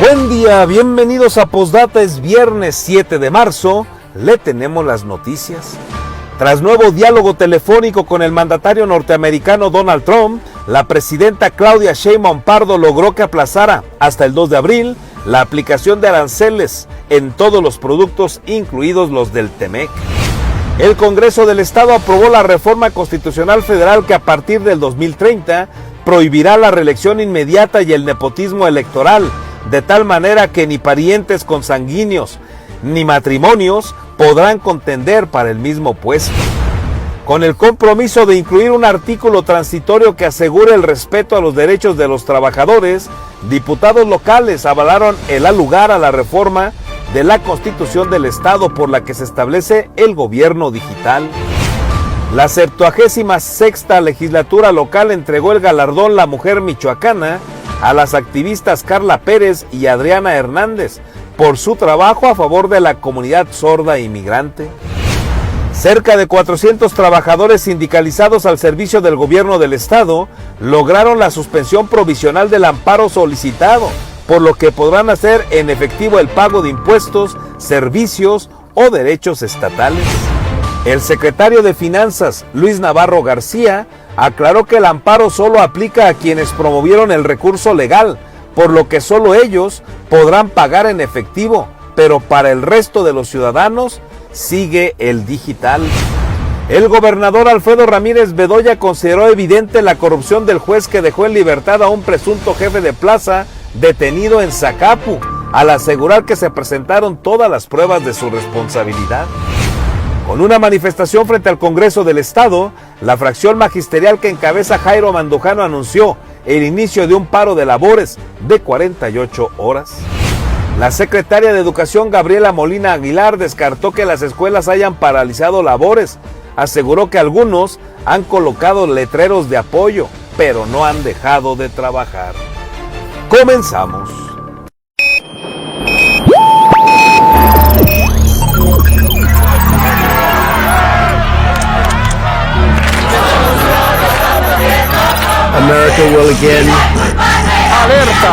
Buen día, bienvenidos a Postdata. Es viernes 7 de marzo, le tenemos las noticias. Tras nuevo diálogo telefónico con el mandatario norteamericano Donald Trump, la presidenta Claudia Sheinbaum Pardo logró que aplazara hasta el 2 de abril la aplicación de aranceles en todos los productos, incluidos los del TEMEC. El Congreso del Estado aprobó la reforma constitucional federal que a partir del 2030 prohibirá la reelección inmediata y el nepotismo electoral, de tal manera que ni parientes consanguíneos ni matrimonios podrán contender para el mismo puesto. Con el compromiso de incluir un artículo transitorio que asegure el respeto a los derechos de los trabajadores, diputados locales avalaron el dar lugar a la reforma de la Constitución del Estado por la que se establece el gobierno digital. La 76ª legislatura local entregó el galardón La Mujer Michoacana a las activistas Carla Pérez y Adriana Hernández por su trabajo a favor de la comunidad sorda inmigrante. Cerca de 400 trabajadores sindicalizados al servicio del gobierno del estado lograron la suspensión provisional del amparo solicitado, por lo que podrán hacer en efectivo el pago de impuestos, servicios o derechos estatales. El secretario de Finanzas, Luis Navarro García, aclaró que el amparo solo aplica a quienes promovieron el recurso legal, por lo que solo ellos podrán pagar en efectivo, pero para el resto de los ciudadanos sigue el digital. El gobernador Alfredo Ramírez Bedoya consideró evidente la corrupción del juez que dejó en libertad a un presunto jefe de plaza detenido en Zacapu, al asegurar que se presentaron todas las pruebas de su responsabilidad. Con una manifestación frente al Congreso del Estado, la fracción magisterial que encabeza Jairo Mandujano anunció el inicio de un paro de labores de 48 horas. La secretaria de Educación, Gabriela Molina Aguilar, descartó que las escuelas hayan paralizado labores. Aseguró que algunos han colocado letreros de apoyo, pero no han dejado de trabajar. Comenzamos. America will again. ¡Alerta!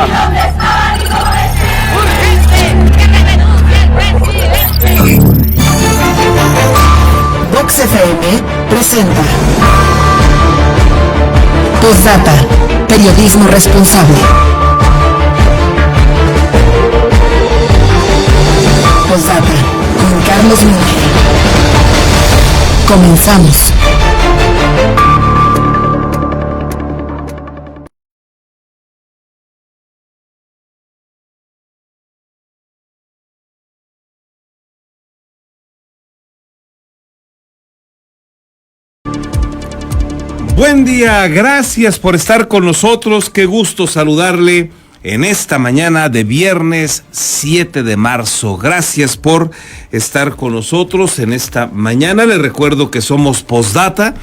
Vox FM presenta Postdata, periodismo responsable. Postdata con Carlos Miller. Comenzamos. Buen día, gracias por estar con nosotros, qué gusto saludarle en esta mañana de viernes 7 de marzo. Gracias por estar con nosotros en esta mañana. Les recuerdo que somos Postdata,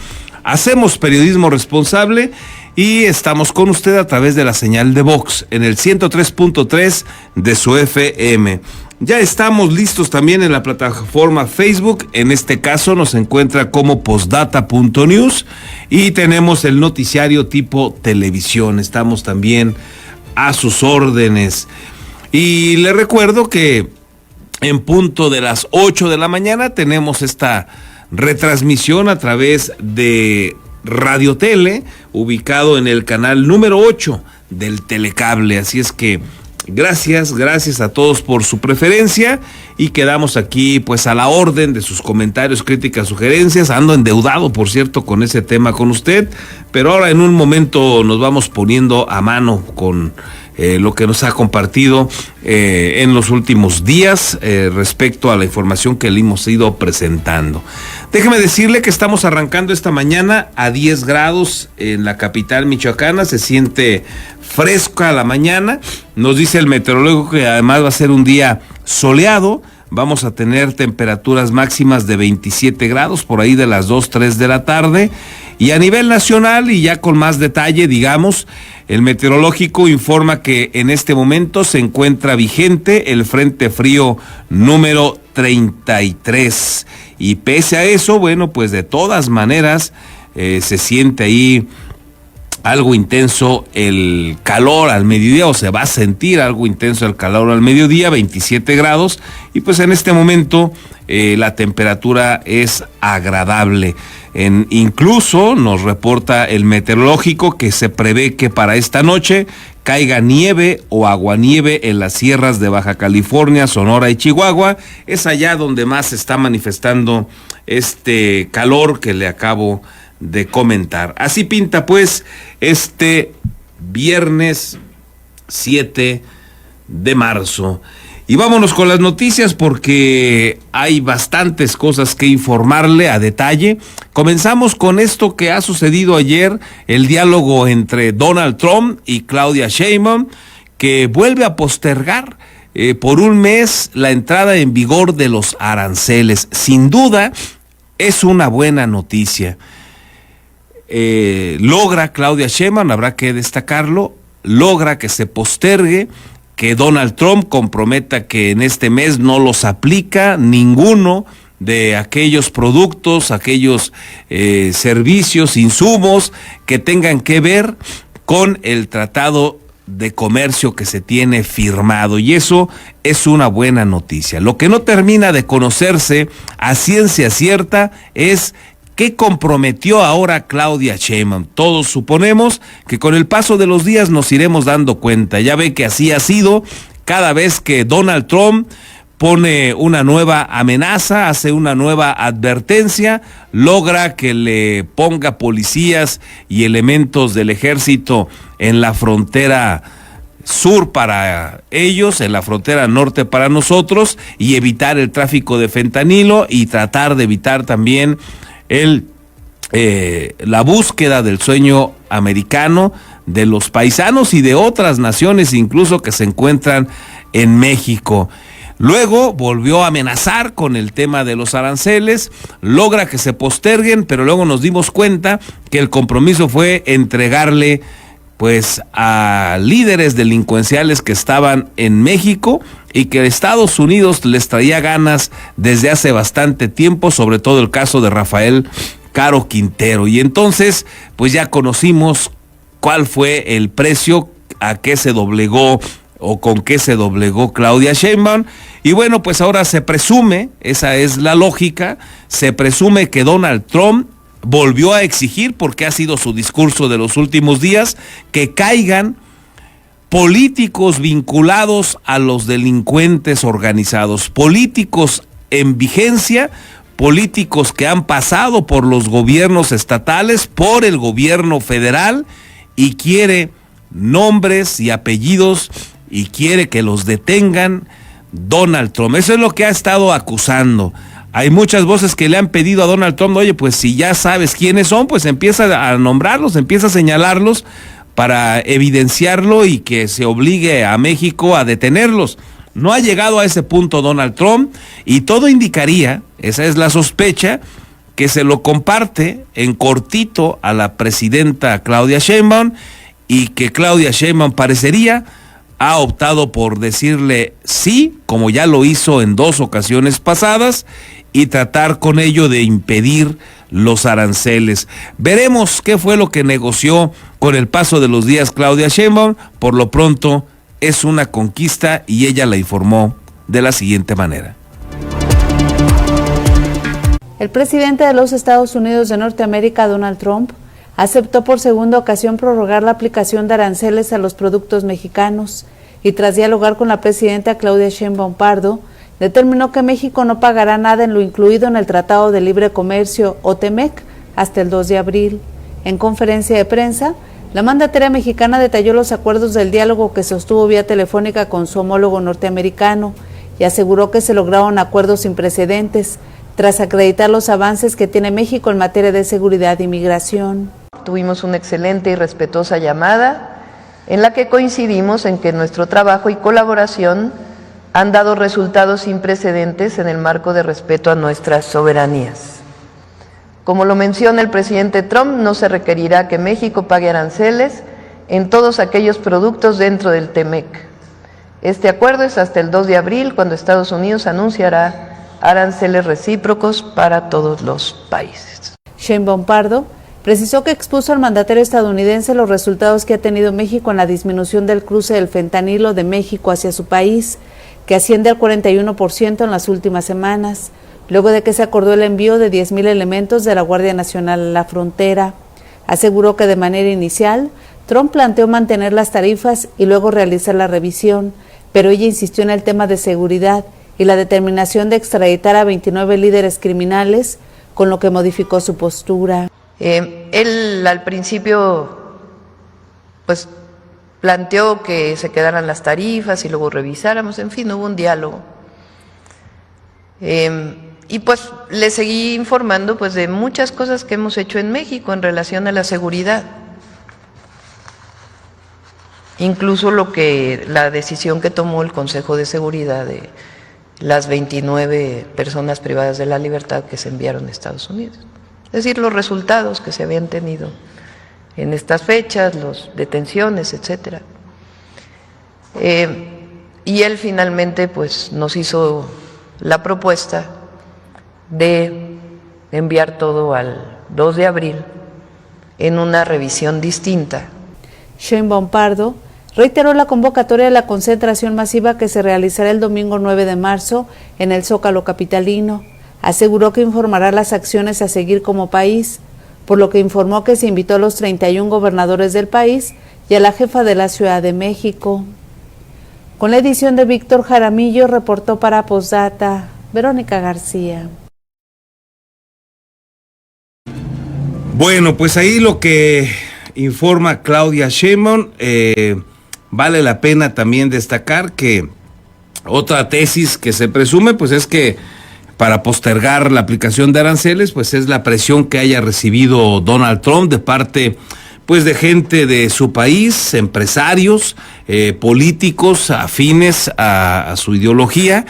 hacemos periodismo responsable y estamos con usted a través de la señal de Vox en el 103.3 de su FM. Ya estamos listos también en la plataforma Facebook. En este caso nos encuentra como postdata.news y tenemos el noticiario tipo televisión. Estamos también a sus órdenes. Y le recuerdo que en punto de las 8 de la mañana tenemos esta retransmisión a través de Radio Tele, ubicado en el canal número 8 del Telecable. Así es que gracias a todos por su preferencia y quedamos aquí pues a la orden de sus comentarios, críticas, sugerencias. Ando endeudado, por cierto, con ese tema con usted, pero ahora en un momento nos vamos poniendo a mano con lo que nos ha compartido en los últimos días respecto a la información que le hemos ido presentando. Déjeme decirle que estamos arrancando esta mañana a 10 grados en la capital michoacana. Se siente fresca la mañana. Nos dice el meteorólogo que además va a ser un día soleado. Vamos a tener temperaturas máximas de 27 grados por ahí de las 2, 3 de la tarde. Y a nivel nacional, y ya con más detalle, digamos, el meteorológico informa que en este momento se encuentra vigente el Frente Frío número 33. Y pese a eso, bueno, pues de todas maneras se siente ahí algo intenso el calor al mediodía, o se va a sentir algo intenso el calor al mediodía, 27 grados, y pues en este momento la temperatura es agradable. Incluso nos reporta el meteorológico que se prevé que para esta noche caiga nieve o aguanieve en las sierras de Baja California, Sonora y Chihuahua. Es allá donde más se está manifestando este calor que le acabo de comentar. Así pinta pues este viernes 7 de marzo. Y vámonos con las noticias porque hay bastantes cosas que informarle a detalle. Comenzamos con esto que ha sucedido ayer, el diálogo entre Donald Trump y Claudia Sheinbaum, que vuelve a postergar por un mes la entrada en vigor de los aranceles. Sin duda es una buena noticia. Logra Claudia Sheinbaum, habrá que destacarlo, logra que se postergue, que Donald Trump comprometa que en este mes no los aplica ninguno de aquellos productos, aquellos servicios, insumos que tengan que ver con el tratado de comercio que se tiene firmado, y eso es una buena noticia. Lo que no termina de conocerse a ciencia cierta es ¿qué comprometió ahora Claudia Sheinbaum? Todos suponemos que con el paso de los días nos iremos dando cuenta. Ya ve que así ha sido cada vez que Donald Trump pone una nueva amenaza, hace una nueva advertencia, logra que le ponga policías y elementos del ejército en la frontera sur para ellos, en la frontera norte para nosotros, y evitar el tráfico de fentanilo y tratar de evitar también la búsqueda del sueño americano de los paisanos y de otras naciones incluso que se encuentran en México. Luego volvió a amenazar con el tema de los aranceles, logra que se posterguen, pero luego nos dimos cuenta que el compromiso fue entregarle pues a líderes delincuenciales que estaban en México y que Estados Unidos les traía ganas desde hace bastante tiempo, sobre todo el caso de Rafael Caro Quintero. Y entonces pues ya conocimos cuál fue el precio, a qué se doblegó o con qué se doblegó Claudia Sheinbaum. Y bueno, pues ahora se presume, esa es la lógica, se presume que Donald Trump volvió a exigir, porque ha sido su discurso de los últimos días, que caigan políticos vinculados a los delincuentes organizados, políticos en vigencia, políticos que han pasado por los gobiernos estatales, por el gobierno federal, y quiere nombres y apellidos y quiere que los detengan Donald Trump. Eso es lo que ha estado acusando. Hay muchas voces que le han pedido a Donald Trump, oye, pues si ya sabes quiénes son, pues empieza a nombrarlos, empieza a señalarlos para evidenciarlo y que se obligue a México a detenerlos. No ha llegado a ese punto Donald Trump, y todo indicaría, esa es la sospecha, que se lo comparte en cortito a la presidenta Claudia Sheinbaum, y que Claudia Sheinbaum parecería ha optado por decirle sí, como ya lo hizo en 2 ocasiones pasadas, y tratar con ello de impedir los aranceles. Veremos qué fue lo que negoció con el paso de los días Claudia Sheinbaum. Por lo pronto es una conquista, y ella la informó de la siguiente manera. El presidente de los Estados Unidos de Norteamérica, Donald Trump, aceptó por segunda ocasión prorrogar la aplicación de aranceles a los productos mexicanos, y tras dialogar con la presidenta Claudia Sheinbaum Pardo, determinó que México no pagará nada en lo incluido en el Tratado de Libre Comercio o TEMEC hasta el 2 de abril. En conferencia de prensa, la mandataria mexicana detalló los acuerdos del diálogo que sostuvo vía telefónica con su homólogo norteamericano y aseguró que se lograron acuerdos sin precedentes tras acreditar los avances que tiene México en materia de seguridad e inmigración. Tuvimos una excelente y respetuosa llamada en la que coincidimos en que nuestro trabajo y colaboración han dado resultados sin precedentes en el marco de respeto a nuestras soberanías. Como lo menciona el presidente Trump, no se requerirá que México pague aranceles en todos aquellos productos dentro del TEMEC. Este acuerdo es hasta el 2 de abril, cuando Estados Unidos anunciará aranceles recíprocos para todos los países. Sheinbaum Pardo precisó que expuso al mandatario estadounidense los resultados que ha tenido México en la disminución del cruce del fentanilo de México hacia su país, que asciende al 41% en las últimas semanas, luego de que se acordó el envío de 10,000 elementos de la Guardia Nacional a la frontera. Aseguró que de manera inicial, Trump planteó mantener las tarifas y luego realizar la revisión, pero ella insistió en el tema de seguridad y la determinación de extraditar a 29 líderes criminales, con lo que modificó su postura. Él al principio pues planteó que se quedaran las tarifas y luego revisáramos, en fin, hubo un diálogo. Y pues le seguí informando pues de muchas cosas que hemos hecho en México en relación a la seguridad. Incluso la decisión que tomó el Consejo de Seguridad de las 29 personas privadas de la libertad que se enviaron a Estados Unidos. Es decir, los resultados que se habían tenido en estas fechas, las detenciones, etcétera. Y él finalmente pues nos hizo la propuesta de enviar todo al 2 de abril en una revisión distinta. Sheinbaum Pardo reiteró la convocatoria de la concentración masiva que se realizará el domingo 9 de marzo en el Zócalo capitalino. Aseguró que informará las acciones a seguir como país, por lo que informó que se invitó a los 31 gobernadores del país y a la jefa de la Ciudad de México. Con la edición de Víctor Jaramillo, reportó para Postdata Verónica García. Bueno, pues ahí lo que informa Claudia Sheinbaum. Vale la pena también destacar que otra tesis que se presume pues es que para postergar la aplicación de aranceles pues es la presión que haya recibido Donald Trump de parte pues de gente de su país, empresarios, políticos afines a su ideología,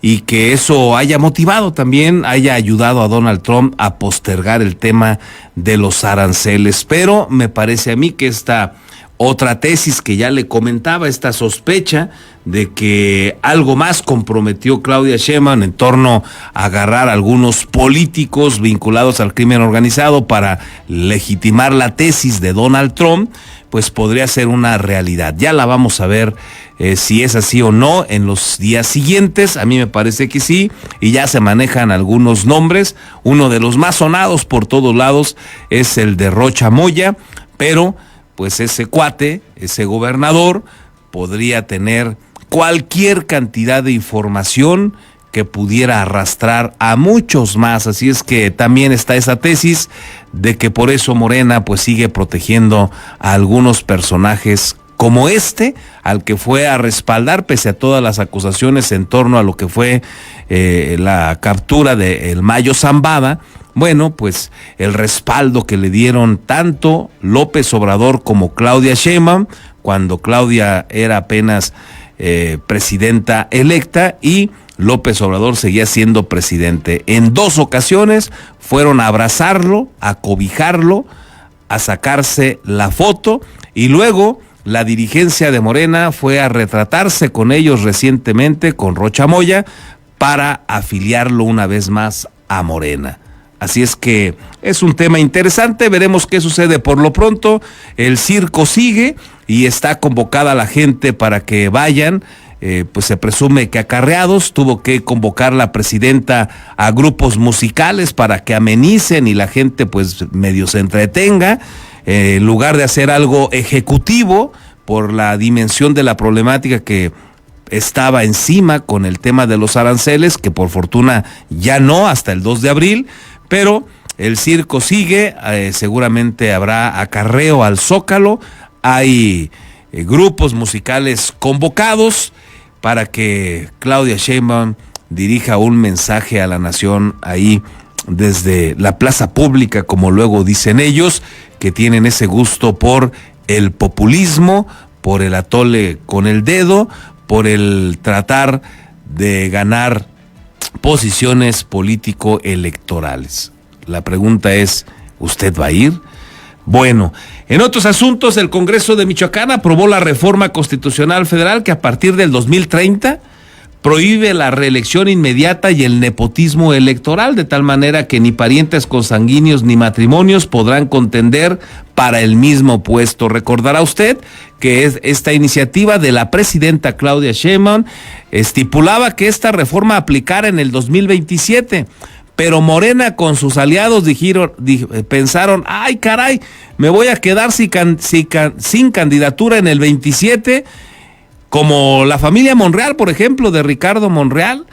y que eso haya motivado también, haya ayudado a Donald Trump a postergar el tema de los aranceles. Pero me parece a mí que esta otra tesis que ya le comentaba, esta sospecha de que algo más comprometió Claudia Sheinbaum en torno a agarrar a algunos políticos vinculados al crimen organizado para legitimar la tesis de Donald Trump, pues podría ser una realidad. Ya la vamos a ver si es así o no en los días siguientes. A mí me parece que sí, y ya se manejan algunos nombres. Uno de los más sonados por todos lados es el de Rocha Moya, pero pues ese cuate, ese gobernador, podría tener cualquier cantidad de información que pudiera arrastrar a muchos más. Así es que también está esa tesis de que por eso Morena pues sigue protegiendo a algunos personajes como al que fue a respaldar pese a todas las acusaciones en torno a lo que fue la captura de el Mayo Zambada. Bueno, pues el respaldo que le dieron tanto López Obrador como Claudia Sheinbaum, cuando Claudia era apenas presidenta electa y López Obrador seguía siendo presidente. En 2 ocasiones fueron a abrazarlo, a cobijarlo, a sacarse la foto, y luego la dirigencia de Morena fue a retratarse con ellos recientemente, con Rocha Moya, para afiliarlo una vez más a Morena. Así es que es un tema interesante, veremos qué sucede. Por lo pronto, el circo sigue y está convocada la gente para que vayan. Pues se presume que acarreados. Tuvo que convocar la presidenta a grupos musicales para que amenicen y la gente pues medio se entretenga, en lugar de hacer algo ejecutivo por la dimensión de la problemática que estaba encima con el tema de los aranceles, que por fortuna ya no hasta el 2 de abril, pero el circo sigue. Seguramente habrá acarreo al Zócalo, hay grupos musicales convocados para que Claudia Sheinbaum dirija un mensaje a la nación ahí desde la plaza pública, como luego dicen ellos, que tienen ese gusto por el populismo, por el atole con el dedo, por el tratar de ganar posiciones político-electorales. La pregunta es, ¿usted va a ir? Bueno, en otros asuntos, el Congreso de Michoacán aprobó la reforma constitucional federal que a partir del 2030 prohíbe la reelección inmediata y el nepotismo electoral, de tal manera que ni parientes consanguíneos ni matrimonios podrán contender para el mismo puesto. Recordará usted que esta iniciativa de la presidenta Claudia Sheinbaum estipulaba que esta reforma aplicara en el 2027, pero Morena con sus aliados pensaron, ay caray, me voy a quedar sin candidatura en el 27, como la familia Monreal, por ejemplo, de Ricardo Monreal,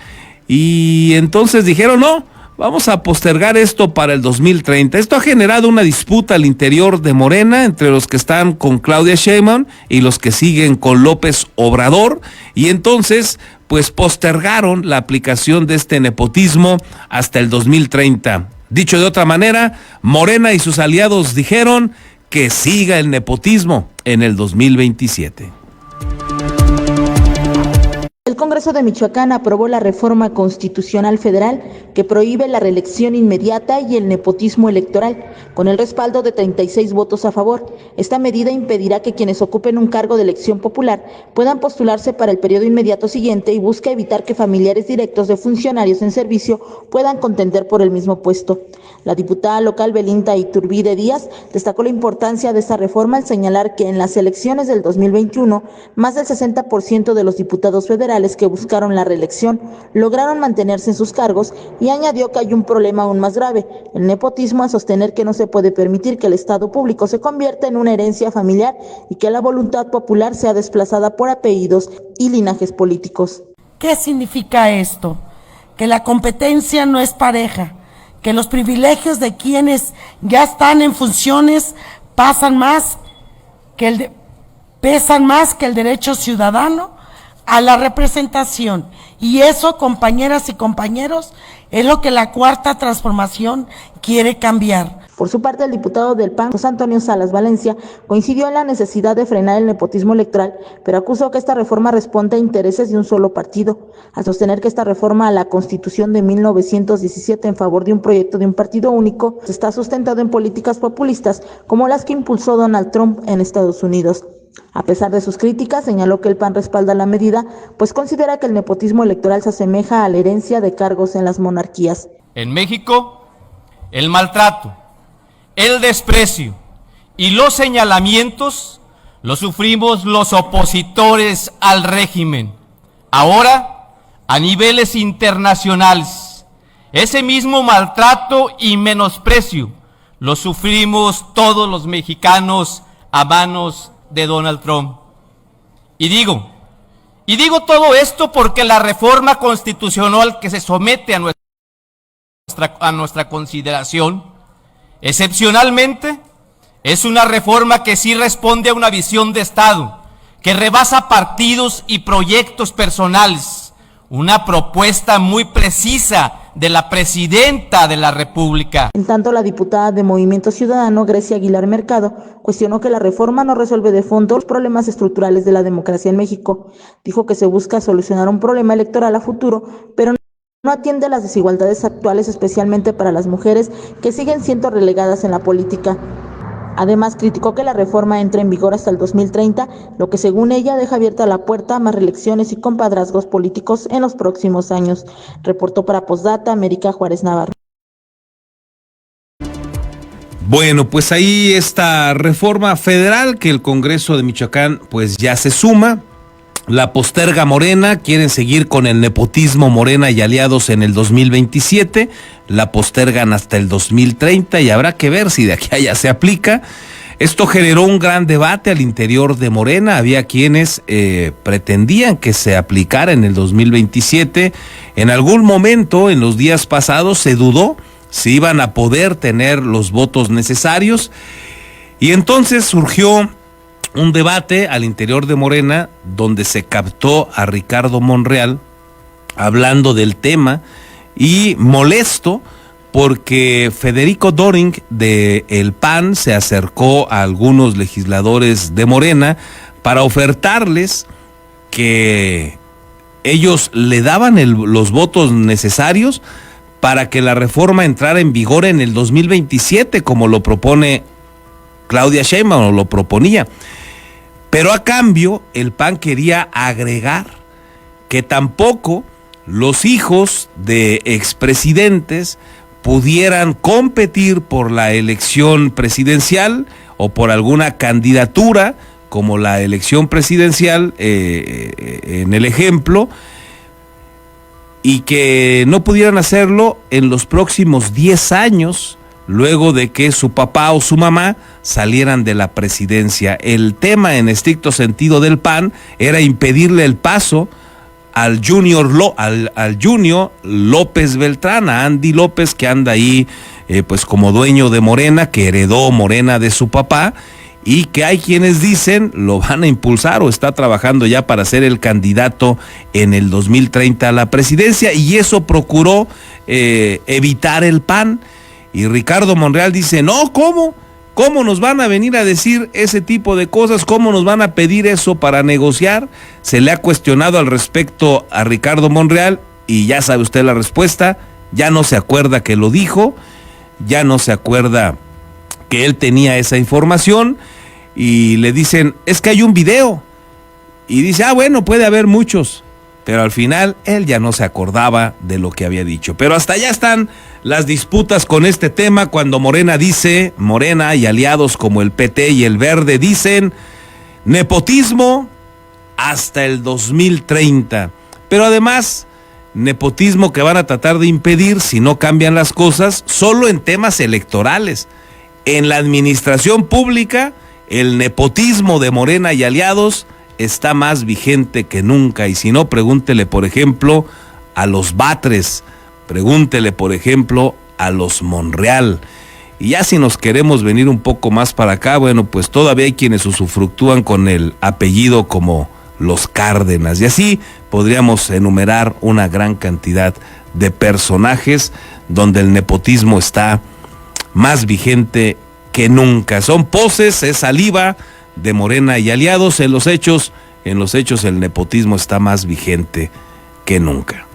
y entonces dijeron, no, vamos a postergar esto para el 2030. Esto ha generado una disputa al interior de Morena entre los que están con Claudia Sheinbaum y los que siguen con López Obrador, y entonces pues postergaron la aplicación de este nepotismo hasta el 2030. Dicho de otra manera, Morena y sus aliados dijeron que siga el nepotismo en el 2027. El Congreso de Michoacán aprobó la reforma constitucional federal que prohíbe la reelección inmediata y el nepotismo electoral, con el respaldo de 36 votos a favor. Esta medida impedirá que quienes ocupen un cargo de elección popular puedan postularse para el periodo inmediato siguiente y busca evitar que familiares directos de funcionarios en servicio puedan contender por el mismo puesto. La diputada local Belinda Iturbide Díaz destacó la importancia de esta reforma al señalar que en las elecciones del 2021, más del 60% de los diputados federales que buscaron la reelección lograron mantenerse en sus cargos, y añadió que hay un problema aún más grave, el nepotismo, a sostener que no se puede permitir que el Estado público se convierta en una herencia familiar y que la voluntad popular sea desplazada por apellidos y linajes políticos. ¿Qué significa esto? Que la competencia no es pareja, que los privilegios de quienes ya están en funciones pesan más que el derecho ciudadano a la representación, y eso, compañeras y compañeros, es lo que la Cuarta Transformación quiere cambiar. Por su parte, el diputado del PAN, José Antonio Salas Valencia, coincidió en la necesidad de frenar el nepotismo electoral, pero acusó que esta reforma responde a intereses de un solo partido, al sostener que esta reforma a la Constitución de 1917 en favor de un proyecto de un partido único está sustentado en políticas populistas como las que impulsó Donald Trump en Estados Unidos. A pesar de sus críticas, señaló que el PAN respalda la medida, pues considera que el nepotismo electoral se asemeja a la herencia de cargos en las monarquías. En México, el maltrato, el desprecio y los señalamientos los sufrimos los opositores al régimen. Ahora, a niveles internacionales, ese mismo maltrato y menosprecio lo sufrimos todos los mexicanos a manos de Donald Trump. Y digo todo esto porque la reforma constitucional que se somete a nuestra consideración, excepcionalmente, es una reforma que sí responde a una visión de Estado, que rebasa partidos y proyectos personales, una propuesta muy precisa de la presidenta de la República. En tanto, la diputada de Movimiento Ciudadano, Grecia Aguilar Mercado, cuestionó que la reforma no resuelve de fondo los problemas estructurales de la democracia en México. Dijo que se busca solucionar un problema electoral a futuro, pero no atiende a las desigualdades actuales, especialmente para las mujeres que siguen siendo relegadas en la política. Además, criticó que la reforma entre en vigor hasta el 2030, lo que según ella deja abierta la puerta a más reelecciones y compadrazgos políticos en los próximos años. Reportó para Postdata, América Juárez Navarro. Bueno, pues ahí esta reforma federal que el Congreso de Michoacán pues ya se suma. La posterga Morena, quieren seguir con el nepotismo Morena y aliados en el 2027, la postergan hasta el 2030 y habrá que ver si de aquí a allá se aplica. Esto generó un gran debate al interior de Morena, había quienes pretendían que se aplicara en el 2027, en algún momento en los días pasados se dudó si iban a poder tener los votos necesarios y entonces surgió un debate al interior de Morena donde se captó a Ricardo Monreal hablando del tema y molesto porque Federico Doring de el PAN se acercó a algunos legisladores de Morena para ofertarles que ellos le daban los votos necesarios para que la reforma entrara en vigor en el 2027 como lo propone Claudia Sheinbaum o lo proponía. Pero a cambio, el PAN quería agregar que tampoco los hijos de expresidentes pudieran competir por la elección presidencial o por alguna candidatura como la elección presidencial en el ejemplo, y que no pudieran hacerlo en los próximos 10 años luego de que su papá o su mamá salieran de la presidencia. El tema en estricto sentido del PAN era impedirle el paso al Junior López Beltrán, a Andy López, que anda ahí pues como dueño de Morena, que heredó Morena de su papá, y que hay quienes dicen lo van a impulsar o está trabajando ya para ser el candidato en el 2030 a la presidencia, y eso procuró evitar el PAN. Y Ricardo Monreal dice, no, ¿cómo nos van a venir a decir ese tipo de cosas? ¿Cómo nos van a pedir eso para negociar? Se le ha cuestionado al respecto a Ricardo Monreal y ya sabe usted la respuesta. Ya no se acuerda que lo dijo, ya no se acuerda que él tenía esa información, y le dicen, es que hay un video, y dice, bueno, puede haber muchos, pero al final él ya no se acordaba de lo que había dicho. Pero hasta allá están las disputas con este tema, cuando Morena y aliados como el PT y el Verde dicen, nepotismo hasta el 2030, pero además nepotismo que van a tratar de impedir si no cambian las cosas solo en temas electorales. En la administración pública, el nepotismo de Morena y aliados está más vigente que nunca, y si no, pregúntele por ejemplo a los Batres, pregúntele por ejemplo a los Monreal. Y ya si nos queremos venir un poco más para acá, bueno, pues todavía hay quienes usufructúan con el apellido como los Cárdenas, y así podríamos enumerar una gran cantidad de personajes donde el nepotismo está más vigente que nunca. Son poses, es saliva de Morena y aliados. En los hechos el nepotismo está más vigente que nunca.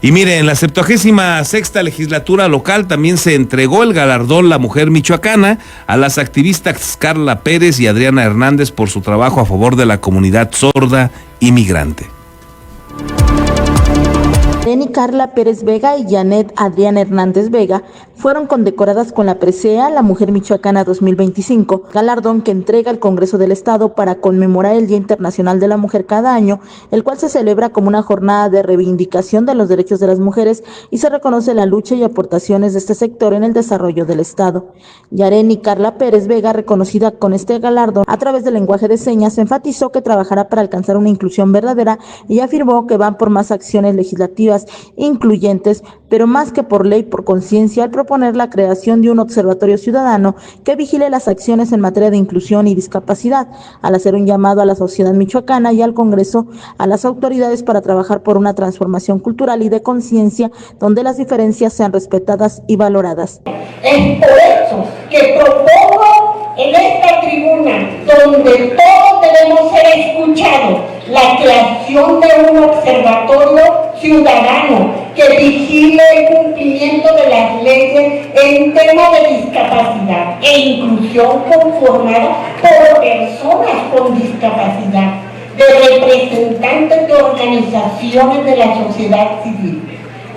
Y mire, en la 76ª legislatura local también se entregó el galardón La Mujer Michoacana a las activistas Carla Pérez y Adriana Hernández por su trabajo a favor de la comunidad sorda y migrante. Carla Pérez Vega y Janet Adriana Hernández Vega fueron condecoradas con la presea La Mujer Michoacana 2025, galardón que entrega el Congreso del Estado para conmemorar el Día Internacional de la Mujer cada año, el cual se celebra como una jornada de reivindicación de los derechos de las mujeres y se reconoce la lucha y aportaciones de este sector en el desarrollo del Estado. Yareni Carla Pérez Vega, reconocida con este galardón a través del lenguaje de señas, enfatizó que trabajará para alcanzar una inclusión verdadera y afirmó que van por más acciones legislativas incluyentes, pero más que por ley, por conciencia, al proponer la creación de un observatorio ciudadano que vigile las acciones en materia de inclusión y discapacidad, al hacer un llamado a la sociedad michoacana y al Congreso, a las autoridades para trabajar por una transformación cultural y de conciencia donde las diferencias sean respetadas y valoradas. Es por eso que propongo en esta tribuna, donde todos debemos ser escuchados, la creación de un observatorio ciudadano que vigile el cumplimiento de las leyes en temas de discapacidad e inclusión conformada por personas con discapacidad, de representantes de organizaciones de la sociedad civil,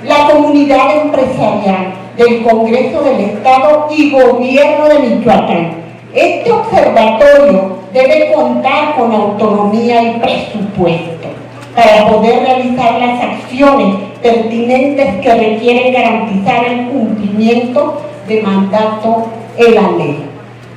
la comunidad empresarial, del Congreso del Estado y Gobierno de Michoacán. Este observatorio debe contar con autonomía y presupuesto para poder realizar las acciones pertinentes que requieren garantizar el cumplimiento de mandato en la ley.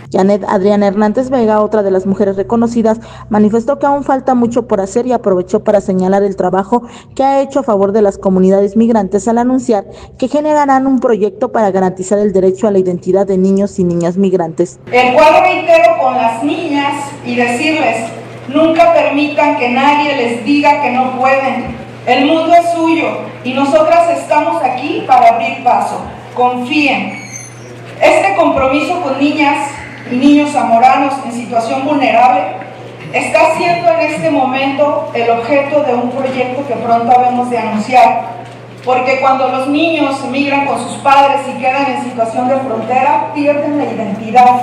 Janet Adriana Hernández Vega, otra de las mujeres reconocidas, manifestó que aún falta mucho por hacer y aprovechó para señalar el trabajo que ha hecho a favor de las comunidades migrantes al anunciar que generarán un proyecto para garantizar el derecho a la identidad de niños y niñas migrantes. El cual reitero con las niñas y decirles, nunca permitan que nadie les diga que no pueden. El mundo es suyo y nosotras estamos aquí para abrir paso. Confíen. Este compromiso con niñas y niños zamoranos en situación vulnerable está siendo en este momento el objeto de un proyecto que pronto habemos de anunciar, porque cuando los niños emigran con sus padres y quedan en situación de frontera, pierden la identidad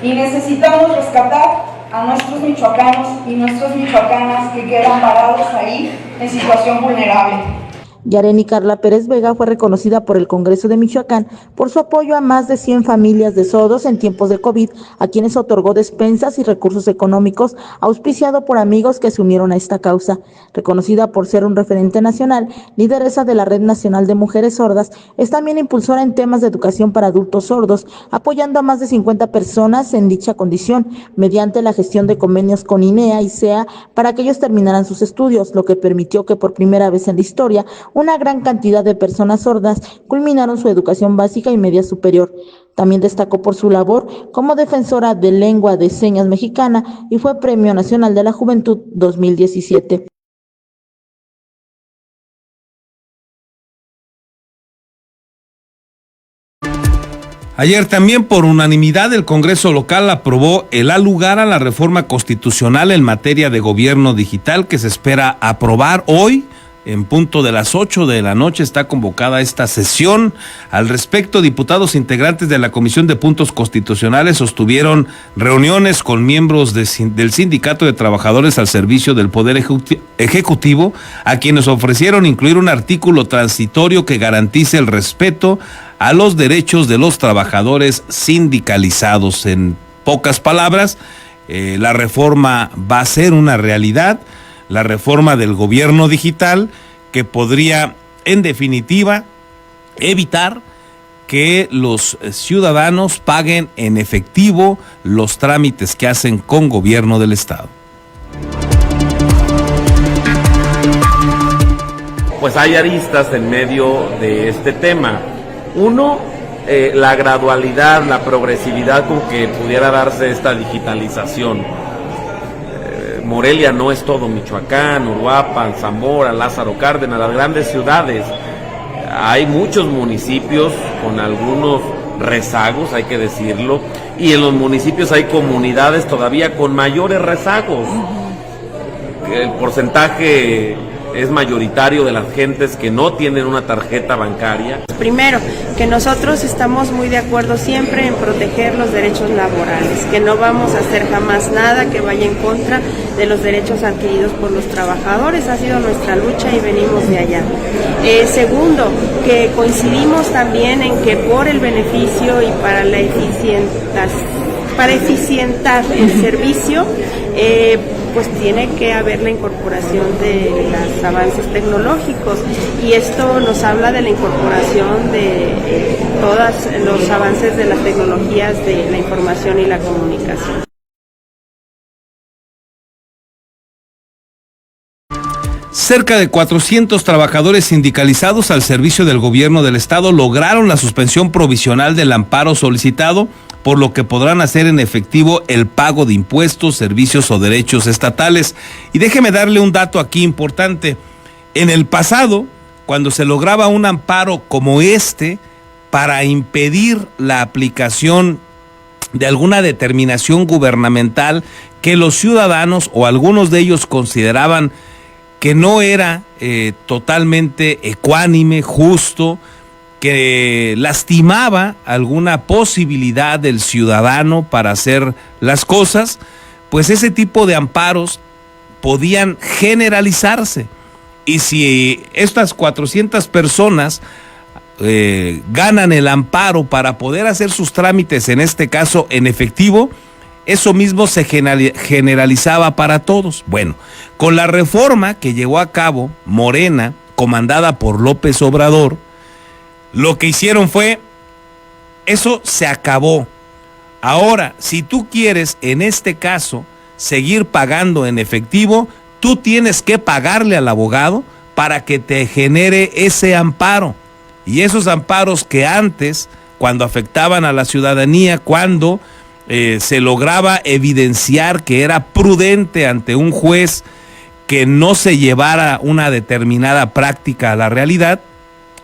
y necesitamos rescatar a nuestros michoacanos y nuestras michoacanas que quedan parados ahí en situación vulnerable. Yareni Carla Pérez Vega fue reconocida por el Congreso de Michoacán por su apoyo a más de 100 familias de sordos en tiempos de COVID, a quienes otorgó despensas y recursos económicos, auspiciado por amigos que se unieron a esta causa. Reconocida por ser un referente nacional, lideresa de la Red Nacional de Mujeres Sordas, es también impulsora en temas de educación para adultos sordos, apoyando a más de 50 personas en dicha condición, mediante la gestión de convenios con INEA y SEA para que ellos terminaran sus estudios, lo que permitió que por primera vez en la historia una gran cantidad de personas sordas culminaron su educación básica y media superior. También destacó por su labor como defensora de lengua de señas mexicana y fue Premio Nacional de la Juventud 2017. Ayer también por unanimidad el Congreso local aprobó el dar lugar a la reforma constitucional en materia de gobierno digital que se espera aprobar hoy. En punto de las 8 de la noche está convocada esta sesión. Al respecto, diputados integrantes de la Comisión de Puntos Constitucionales sostuvieron reuniones con miembros del Sindicato de Trabajadores al Servicio del Poder Ejecutivo, a quienes ofrecieron incluir un artículo transitorio que garantice el respeto a los derechos de los trabajadores sindicalizados. En pocas palabras, la reforma va a ser una realidad. La reforma del gobierno digital que podría, en definitiva, evitar que los ciudadanos paguen en efectivo los trámites que hacen con gobierno del Estado. Pues hay aristas en medio de este tema. Uno, la gradualidad, la progresividad con que pudiera darse esta digitalización. Morelia no es todo Michoacán, Uruapan, Zamora, Lázaro Cárdenas, las grandes ciudades. Hay muchos municipios con algunos rezagos, hay que decirlo, y en los municipios hay comunidades todavía con mayores rezagos. El porcentaje es mayoritario de las gentes que no tienen una tarjeta bancaria. Primero, que nosotros estamos muy de acuerdo siempre en proteger los derechos laborales, que no vamos a hacer jamás nada que vaya en contra de los derechos adquiridos por los trabajadores, ha sido nuestra lucha y venimos de allá. Segundo, que coincidimos también en que por el beneficio y para eficientar el servicio, pues tiene que haber la incorporación de los avances tecnológicos, y esto nos habla de la incorporación de todos los avances de las tecnologías de la información y la comunicación. Cerca de 400 trabajadores sindicalizados al servicio del gobierno del Estado lograron la suspensión provisional del amparo solicitado, por lo que podrán hacer en efectivo el pago de impuestos, servicios o derechos estatales. Y déjeme darle un dato aquí importante. En el pasado, cuando se lograba un amparo como este para impedir la aplicación de alguna determinación gubernamental que los ciudadanos o algunos de ellos consideraban que no era totalmente ecuánime, justo, que lastimaba alguna posibilidad del ciudadano para hacer las cosas, pues ese tipo de amparos podían generalizarse. Y si estas 400 personas ganan el amparo para poder hacer sus trámites, en este caso en efectivo, eso mismo se generalizaba para todos. Bueno, con la reforma que llevó a cabo Morena, comandada por López Obrador, lo que hicieron fue, eso se acabó. Ahora, si tú quieres, en este caso, seguir pagando en efectivo, tú tienes que pagarle al abogado para que te genere ese amparo. Y esos amparos que antes, cuando afectaban a la ciudadanía, cuando se lograba evidenciar que era prudente ante un juez que no se llevara una determinada práctica a la realidad,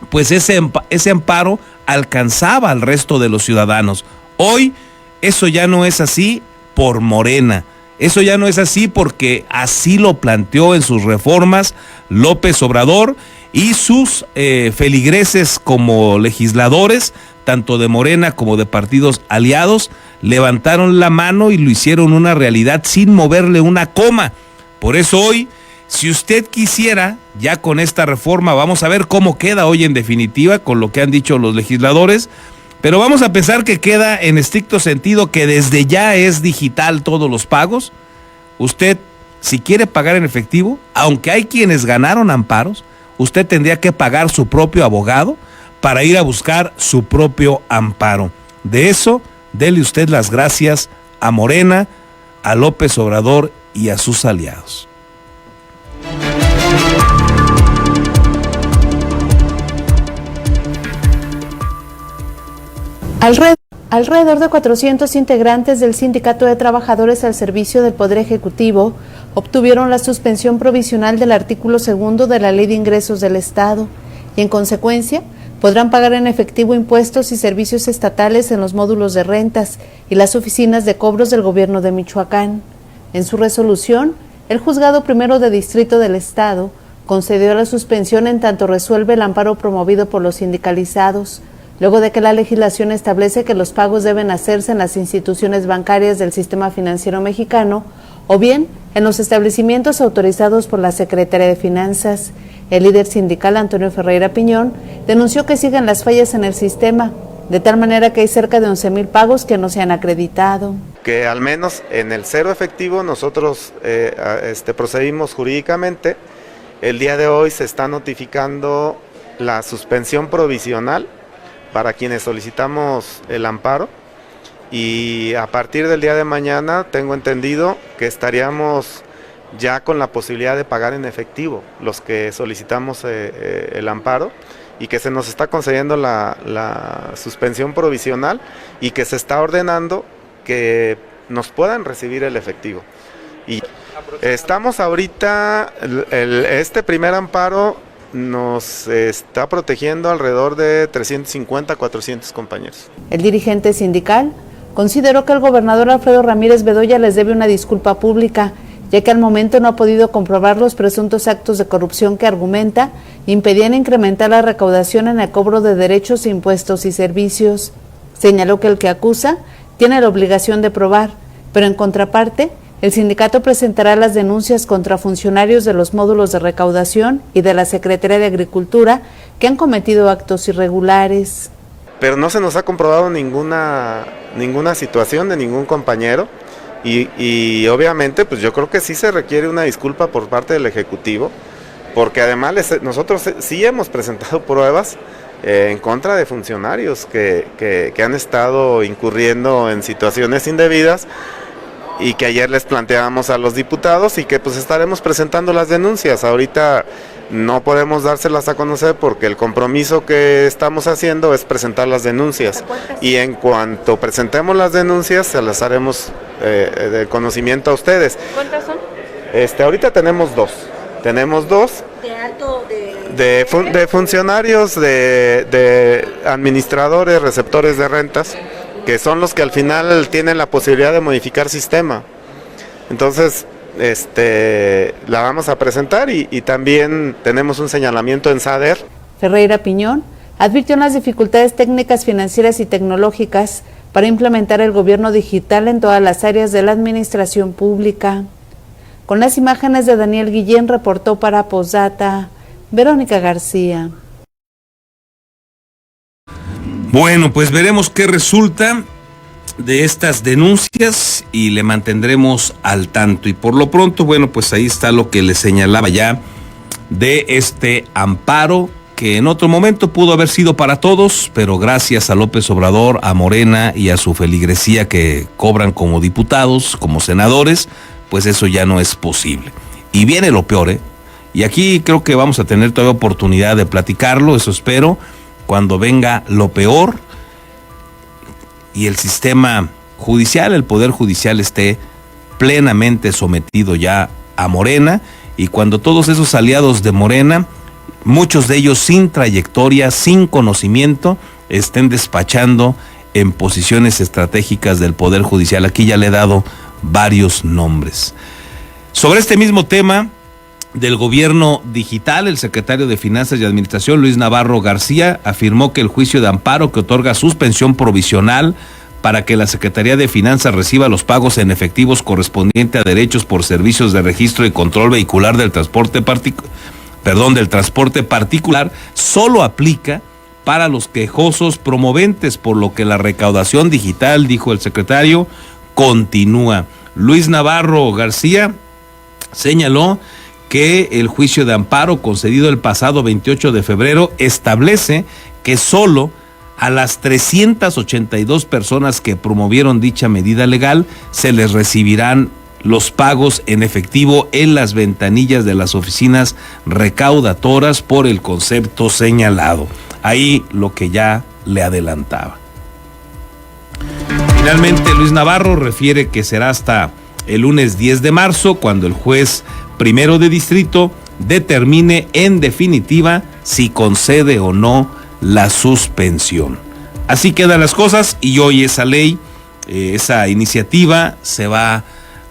pues ese amparo alcanzaba al resto de los ciudadanos. Hoy eso ya no es así por Morena, eso ya no es así porque así lo planteó en sus reformas López Obrador y sus feligreses como legisladores, tanto de Morena como de partidos aliados, levantaron la mano y lo hicieron una realidad sin moverle una coma. Por eso hoy Si usted quisiera, ya con esta reforma, vamos a ver cómo queda hoy en definitiva con lo que han dicho los legisladores, pero vamos a pensar que queda en estricto sentido que desde ya es digital todos los pagos. Usted, si quiere pagar en efectivo, aunque hay quienes ganaron amparos, usted tendría que pagar su propio abogado para ir a buscar su propio amparo. De eso, dele usted las gracias a Morena, a López Obrador y a sus aliados. Alrededor de 400 integrantes del Sindicato de Trabajadores al Servicio del Poder Ejecutivo obtuvieron la suspensión provisional del artículo 2 de la Ley de Ingresos del Estado y, en consecuencia, podrán pagar en efectivo impuestos y servicios estatales en los módulos de rentas y las oficinas de cobros del Gobierno de Michoacán. En su resolución, el Juzgado Primero de Distrito del Estado concedió la suspensión en tanto resuelve el amparo promovido por los sindicalizados, luego de que la legislación establece que los pagos deben hacerse en las instituciones bancarias del sistema financiero mexicano o bien en los establecimientos autorizados por la Secretaría de Finanzas. El líder sindical Antonio Ferreira Piñón denunció que siguen las fallas en el sistema, de tal manera que hay cerca de 11,000 pagos que no se han acreditado. Que al menos en el cero efectivo nosotros procedimos jurídicamente. El día de hoy se está notificando la suspensión provisional para quienes solicitamos el amparo, y a partir del día de mañana tengo entendido que estaríamos ya con la posibilidad de pagar en efectivo los que solicitamos el amparo, y que se nos está concediendo la suspensión provisional y que se está ordenando que nos puedan recibir el efectivo. Y estamos ahorita, este primer amparo nos está protegiendo alrededor de 350 a 400 compañeros. El dirigente sindical consideró que el gobernador Alfredo Ramírez Bedoya les debe una disculpa pública, ya que al momento no ha podido comprobar los presuntos actos de corrupción que argumenta impedían incrementar la recaudación en el cobro de derechos, impuestos y servicios. Señaló que el que acusa tiene la obligación de probar, pero en contraparte, el sindicato presentará las denuncias contra funcionarios de los módulos de recaudación y de la Secretaría de Agricultura que han cometido actos irregulares. Pero no se nos ha comprobado ninguna situación de ningún compañero y obviamente pues yo creo que sí se requiere una disculpa por parte del Ejecutivo, porque además nosotros sí hemos presentado pruebas en contra de funcionarios que han estado incurriendo en situaciones indebidas, y que ayer les planteábamos a los diputados y que pues estaremos presentando las denuncias. Ahorita no podemos dárselas a conocer porque el compromiso que estamos haciendo es presentar las denuncias, y en cuanto presentemos las denuncias se las haremos de conocimiento a ustedes. ¿Cuántas son? Ahorita tenemos dos. De funcionarios, de administradores, receptores de rentas, que son los que al final tienen la posibilidad de modificar sistema. Entonces, la vamos a presentar y también tenemos un señalamiento en SADER. Ferreira Piñón advirtió las dificultades técnicas, financieras y tecnológicas para implementar el gobierno digital en todas las áreas de la administración pública. Con las imágenes de Daniel Guillén, reportó para Postdata Verónica García. Bueno, pues veremos qué resulta de estas denuncias y le mantendremos al tanto. Y por lo pronto, bueno, pues ahí está lo que le señalaba ya de este amparo, que en otro momento pudo haber sido para todos, pero gracias a López Obrador, a Morena y a su feligresía que cobran como diputados, como senadores, pues eso ya no es posible. Y viene lo peor, y aquí creo que vamos a tener todavía oportunidad de platicarlo, eso espero, cuando venga lo peor y el sistema judicial, el Poder Judicial esté plenamente sometido ya a Morena, y cuando todos esos aliados de Morena, muchos de ellos sin trayectoria, sin conocimiento, estén despachando en posiciones estratégicas del Poder Judicial. Aquí ya le he dado varios nombres. Sobre este mismo tema del gobierno digital, el secretario de Finanzas y Administración, Luis Navarro García, afirmó que el juicio de amparo que otorga suspensión provisional para que la Secretaría de Finanzas reciba los pagos en efectivos correspondientes a derechos por servicios de registro y control vehicular del transporte particular, solo aplica para los quejosos promoventes, por lo que la recaudación digital, dijo el secretario, continúa. Luis Navarro García señaló que el juicio de amparo concedido el pasado 28 de febrero establece que solo a las 382 personas que promovieron dicha medida legal se les recibirán los pagos en efectivo en las ventanillas de las oficinas recaudadoras por el concepto señalado. Ahí lo que ya le adelantaba. Finalmente, Luis Navarro refiere que será hasta el lunes 10 de marzo cuando el juez primero de distrito determine en definitiva si concede o no la suspensión. Así quedan las cosas y hoy esa ley, esa iniciativa se va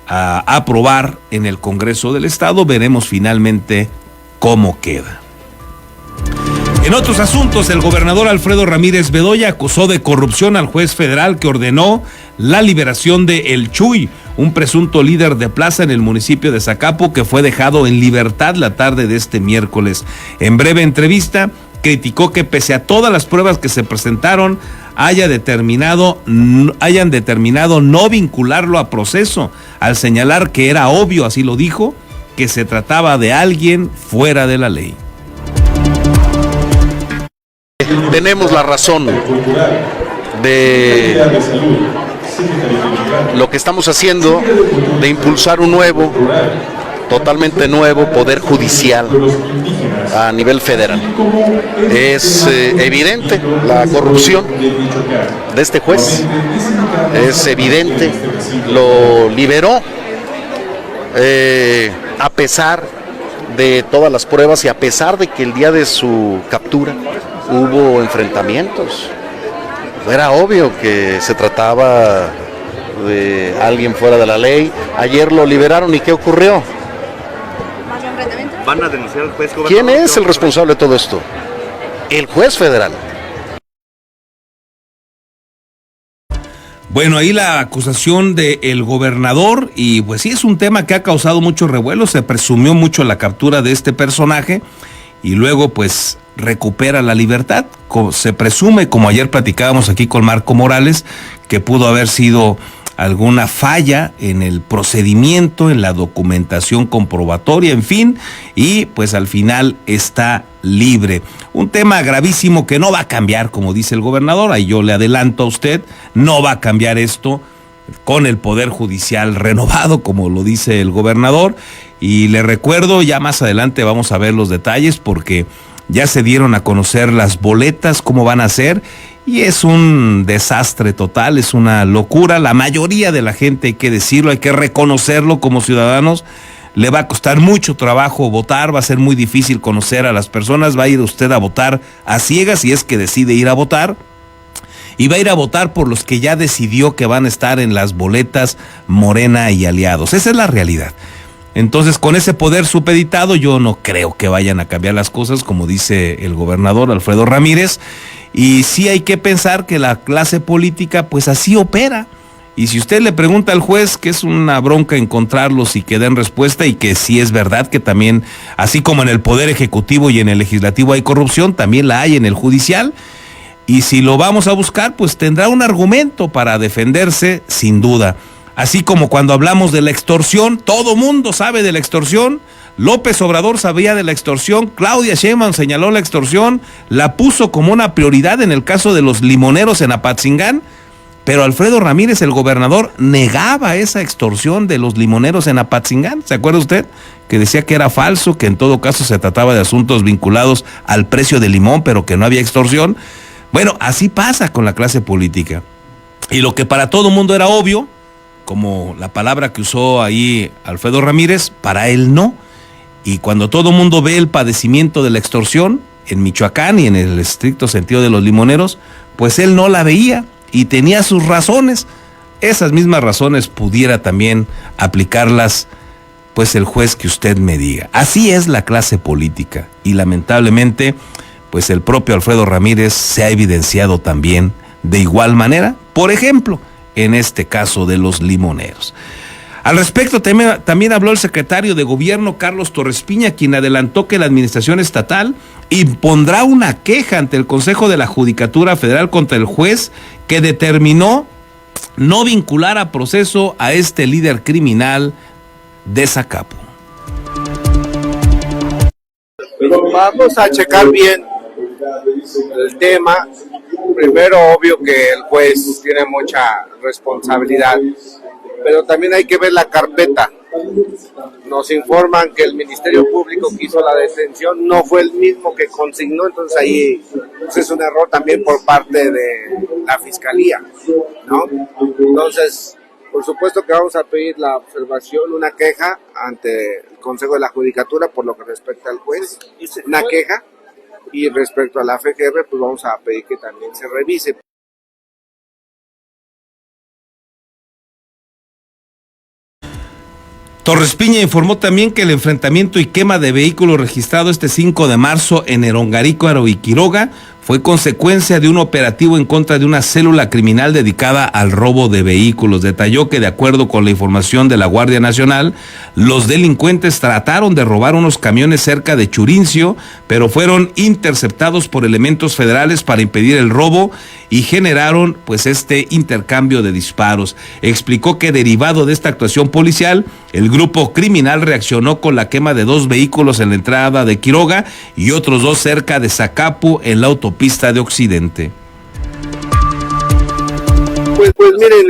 a aprobar en el Congreso del Estado. Veremos finalmente cómo queda. En otros asuntos, el gobernador Alfredo Ramírez Bedoya acusó de corrupción al juez federal que ordenó la liberación de El Chuy, un presunto líder de plaza en el municipio de Zacapu que fue dejado en libertad la tarde de este miércoles. En breve entrevista, criticó que pese a todas las pruebas que se presentaron, hayan determinado no vincularlo a proceso, al señalar que era obvio, así lo dijo, que se trataba de alguien fuera de la ley. Tenemos la razón de lo que estamos haciendo, de impulsar un nuevo, totalmente nuevo poder judicial a nivel federal. Es evidente la corrupción de este juez, es evidente, lo liberó a pesar de todas las pruebas y a pesar de que el día de su captura hubo enfrentamientos. Era obvio que se trataba de alguien fuera de la ley. Ayer lo liberaron y ¿qué ocurrió? ¿Van a denunciar al juez gobernador? ¿Quién es el responsable de todo esto? El juez federal. Bueno, ahí la acusación del gobernador, y pues sí es un tema que ha causado mucho revuelo. Se presumió mucho la captura de este personaje y luego pues recupera la libertad. Se presume, como ayer platicábamos aquí con Marco Morales, que pudo haber sido alguna falla en el procedimiento, en la documentación comprobatoria, en fin, y pues al final está libre. Un tema gravísimo que no va a cambiar, como dice el gobernador, ahí yo le adelanto a usted, no va a cambiar esto con el Poder Judicial renovado, como lo dice el gobernador, y le recuerdo, ya más adelante vamos a ver los detalles, porque ya se dieron a conocer las boletas, cómo van a ser, y es un desastre total, es una locura. La mayoría de la gente, hay que decirlo, hay que reconocerlo como ciudadanos, le va a costar mucho trabajo votar, va a ser muy difícil conocer a las personas, va a ir usted a votar a ciegas si es que decide ir a votar, y va a ir a votar por los que ya decidió que van a estar en las boletas Morena y aliados. Esa es la realidad. Entonces, con ese poder supeditado, yo no creo que vayan a cambiar las cosas, como dice el gobernador Alfredo Ramírez, y sí hay que pensar que la clase política pues así opera. Y si usted le pregunta al juez, que es una bronca encontrarlos y que den respuesta, y que sí es verdad que también, así como en el Poder Ejecutivo y en el Legislativo hay corrupción, también la hay en el Judicial, y si lo vamos a buscar, pues tendrá un argumento para defenderse, sin duda. Así como cuando hablamos de la extorsión, todo mundo sabe de la extorsión. López Obrador sabía de la extorsión, Claudia Sheinbaum señaló la extorsión, la puso como una prioridad en el caso de los limoneros en Apatzingán, pero Alfredo Ramírez, el gobernador, negaba esa extorsión de los limoneros en Apatzingán. ¿Se acuerda usted? Que decía que era falso, que en todo caso se trataba de asuntos vinculados al precio del limón, pero que no había extorsión. Bueno, así pasa con la clase política. Y lo que para todo mundo era obvio, como la palabra que usó ahí Alfredo Ramírez, para él no. Y cuando todo mundo ve el padecimiento de la extorsión en Michoacán y en el estricto sentido de los limoneros, pues él no la veía y tenía sus razones. Esas mismas razones pudiera también aplicarlas pues el juez que usted me diga. Así es la clase política y lamentablemente pues el propio Alfredo Ramírez se ha evidenciado también de igual manera, por ejemplo, en este caso de los limoneros. Al respecto, también habló el secretario de Gobierno, Carlos Torres Piña, quien adelantó que la administración estatal impondrá una queja ante el Consejo de la Judicatura Federal contra el juez que determinó no vincular a proceso a este líder criminal de Zacapu. Vamos a checar bien el tema. Primero, obvio que el juez tiene mucha responsabilidad, pero también hay que ver la carpeta. Nos informan que el Ministerio Público que hizo la detención no fue el mismo que consignó, entonces ahí es un error también por parte de la Fiscalía, ¿no? Entonces, por supuesto que vamos a pedir la observación, una queja ante el Consejo de la Judicatura por lo que respecta al juez, una queja, y respecto a la FGR, pues vamos a pedir que también se revise. Torres Piña informó también que el enfrentamiento y quema de vehículos registrado este 5 de marzo en Erongarícuaro y Quiroga fue consecuencia de un operativo en contra de una célula criminal dedicada al robo de vehículos. Detalló que de acuerdo con la información de la Guardia Nacional, los delincuentes trataron de robar unos camiones cerca de Churincio, pero fueron interceptados por elementos federales para impedir el robo y generaron pues este intercambio de disparos. Explicó que derivado de esta actuación policial, el grupo criminal reaccionó con la quema de 2 vehículos en la entrada de Quiroga y otros 2 cerca de Zacapu en la autopista de Occidente. Pues miren,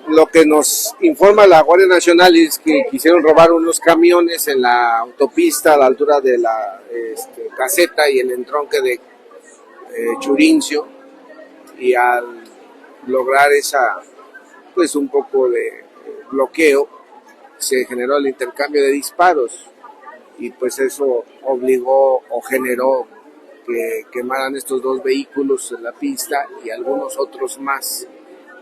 lo que nos informa la Guardia Nacional es que quisieron robar unos camiones en la autopista a la altura de la caseta y el entronque de Churincio, y al lograr pues un poco de bloqueo se generó el intercambio de disparos y pues eso obligó o generó que quemaran estos 2 vehículos en la pista y algunos otros más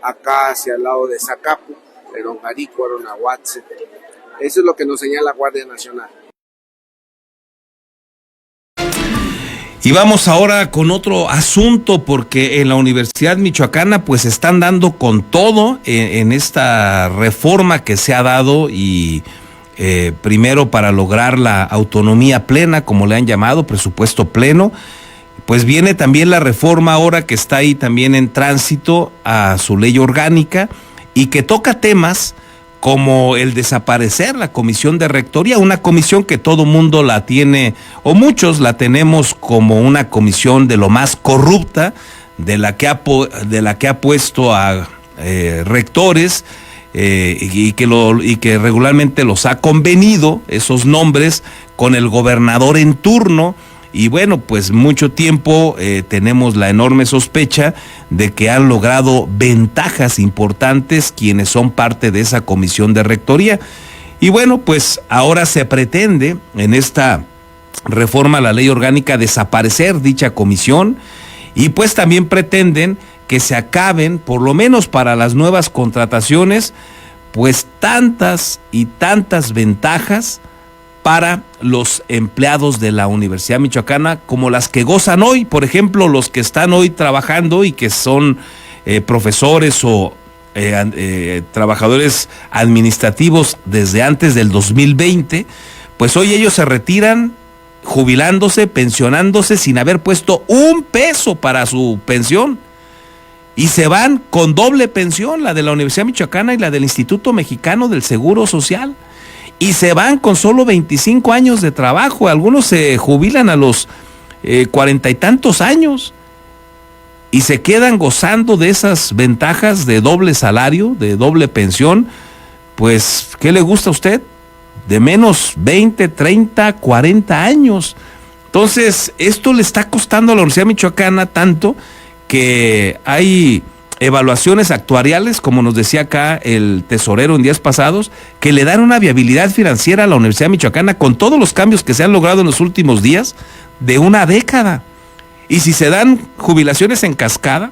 acá hacia el lado de Zacapu, Erongarícuaro, Nahuatl. Eso es lo que nos señala la Guardia Nacional. Y vamos ahora con otro asunto, porque en la Universidad Michoacana pues están dando con todo en esta reforma que se ha dado y primero para lograr la autonomía plena, como le han llamado, presupuesto pleno, pues viene también la reforma ahora que está ahí también en tránsito a su ley orgánica y que toca temas como el desaparecer la comisión de rectoría, una comisión que todo mundo la tiene, o muchos la tenemos como una comisión de lo más corrupta, de la que ha puesto a rectores y que regularmente los ha convenido, esos nombres, con el gobernador en turno. Y bueno, pues mucho tiempo tenemos la enorme sospecha de que han logrado ventajas importantes quienes son parte de esa comisión de rectoría. Y bueno, pues ahora se pretende en esta reforma a la ley orgánica desaparecer dicha comisión y pues también pretenden que se acaben, por lo menos para las nuevas contrataciones, pues tantas y tantas ventajas para los empleados de la Universidad Michoacana como las que gozan hoy. Por ejemplo, los que están hoy trabajando y que son profesores o trabajadores administrativos desde antes del 2020, pues hoy ellos se retiran jubilándose, pensionándose sin haber puesto un peso para su pensión y se van con doble pensión, la de la Universidad Michoacana y la del Instituto Mexicano del Seguro Social. Y se van con solo 25 años de trabajo, algunos se jubilan a los 40 y tantos años y se quedan gozando de esas ventajas de doble salario, de doble pensión. Pues, ¿qué le gusta a usted? De menos 20, 30, 40 años. Entonces, esto le está costando a la Universidad Michoacana tanto que hay evaluaciones actuariales, como nos decía acá el tesorero en días pasados, que le dan una viabilidad financiera a la Universidad Michoacana con todos los cambios que se han logrado en los últimos días de una década. Y si se dan jubilaciones en cascada,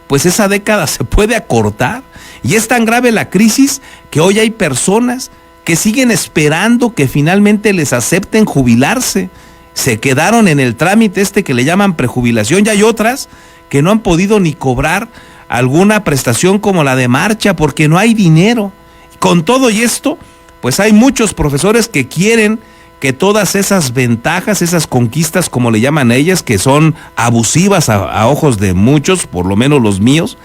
pues esa década se puede acortar. Y es tan grave la crisis que hoy hay personas que siguen esperando que finalmente les acepten jubilarse. Se quedaron en el trámite que le llaman prejubilación, y hay otras que no han podido ni cobrar alguna prestación como la de marcha porque no hay dinero. Con todo y esto, pues hay muchos profesores que quieren que todas esas ventajas, esas conquistas, como le llaman a ellas, que son abusivas a ojos de muchos, por lo menos los míos,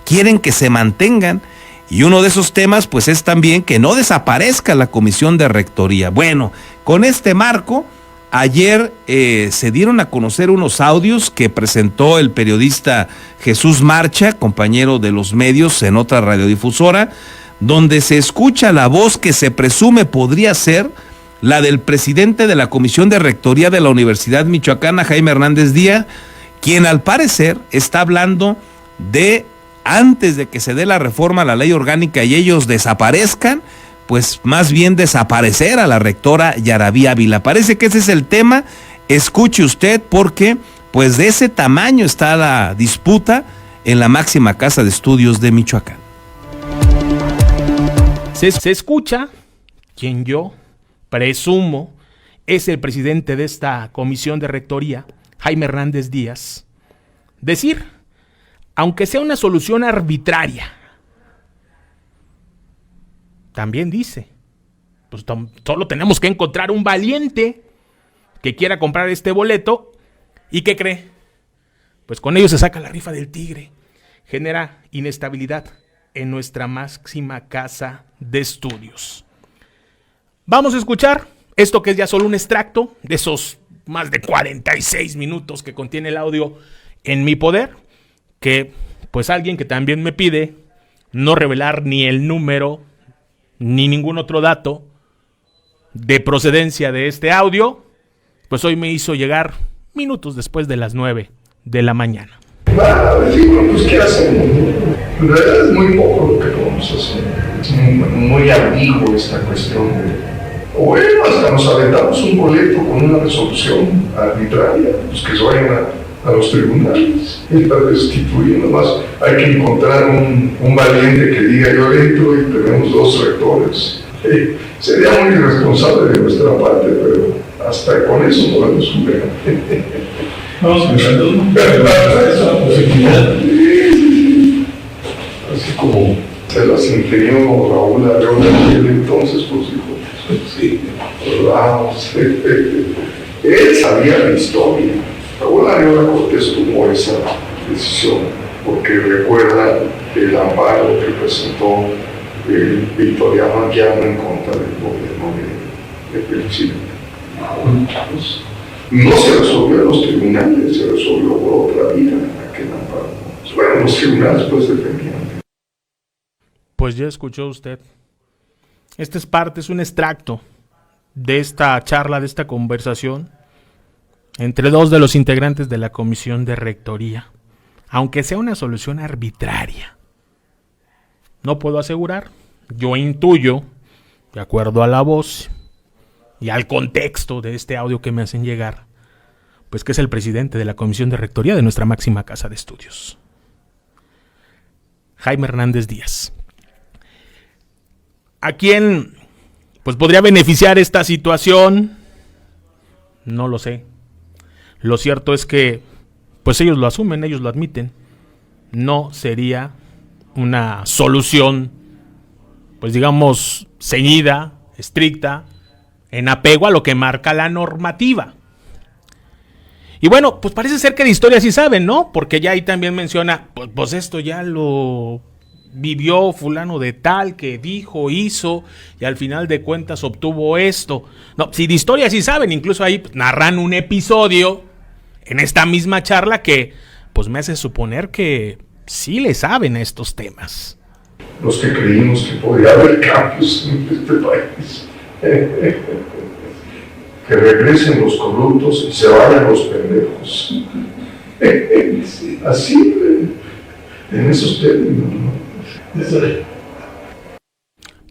quieren que se mantengan. Y uno de esos temas, pues, es también que no desaparezca la comisión de rectoría. Bueno, con este marco, ayer se dieron a conocer unos audios que presentó el periodista Jesús Marcha, compañero de los medios en otra radiodifusora, donde se escucha la voz que se presume podría ser la del presidente de la Comisión de Rectoría de la Universidad Michoacana, Jaime Hernández Díaz, quien al parecer está hablando de, antes de que se dé la reforma a la ley orgánica y ellos desaparezcan, pues más bien desaparecer a la rectora Yarabí Ávila. Parece que ese es el tema. Escuche usted, porque pues de ese tamaño está la disputa en la máxima casa de estudios de Michoacán. Se escucha quien yo presumo es el presidente de esta comisión de rectoría, Jaime Hernández Díaz, decir, aunque sea una solución arbitraria, también dice, pues solo tenemos que encontrar un valiente que quiera comprar este boleto. ¿Y qué cree? Pues con ello se saca la rifa del tigre. Genera inestabilidad en nuestra máxima casa de estudios. Vamos a escuchar esto, que es ya solo un extracto de esos más de 46 minutos que contiene el audio en mi poder, que pues alguien que también me pide no revelar ni el número ni ningún otro dato de procedencia de este audio, pues hoy me hizo llegar minutos después de las 9 de la mañana. Pues ¿qué hacemos? En realidad es muy poco lo que podemos hacer. Es muy ambiguo esta cuestión bueno, hasta nos aventamos un boleto con una resolución arbitraria, pues que se vayan a los tribunales y la destituyen. Nomás hay que encontrar un valiente que diga yo entro y tenemos 2 rectores. Sería muy irresponsable de nuestra parte, pero hasta con eso podemos jugar. Vamos pensando esa posibilidad. Así como se las ingenió Raúl Arreola en aquel entonces, pues dijo, sí, vamos. Él sabía la historia. Raúl Arreola Cortés tomó esa decisión porque recuerda el amparo que presentó el Victoriano Anguiano en contra del gobierno de Pelucina. Pues, no se resolvió en los tribunales, se resolvió por otra vía aquel amparo. Bueno, los tribunales pues defendían. Pues ya escuchó usted. Esta es un extracto de esta charla, de esta conversación entre 2 de los integrantes de la comisión de rectoría. Aunque sea una solución arbitraria, no puedo asegurar. Yo intuyo, de acuerdo a la voz y al contexto de este audio que me hacen llegar, pues que es el presidente de la comisión de rectoría de nuestra máxima casa de estudios, Jaime Hernández Díaz. ¿A quién pues podría beneficiar esta situación? No lo sé. Lo cierto es que pues ellos lo asumen, ellos lo admiten. No sería una solución, pues digamos, ceñida, estricta, en apego a lo que marca la normativa. Y bueno, pues parece ser que de historia sí saben, ¿no? Porque ya ahí también menciona, pues esto ya lo vivió fulano de tal, que dijo, hizo, y al final de cuentas obtuvo esto. No, si de historia sí saben, incluso ahí narran un episodio en esta misma charla que pues me hace suponer que sí le saben a estos temas. Los que creímos que podía haber cambios en este país. Que regresen los corruptos y se vayan los pendejos. Así, en esos términos, ¿no?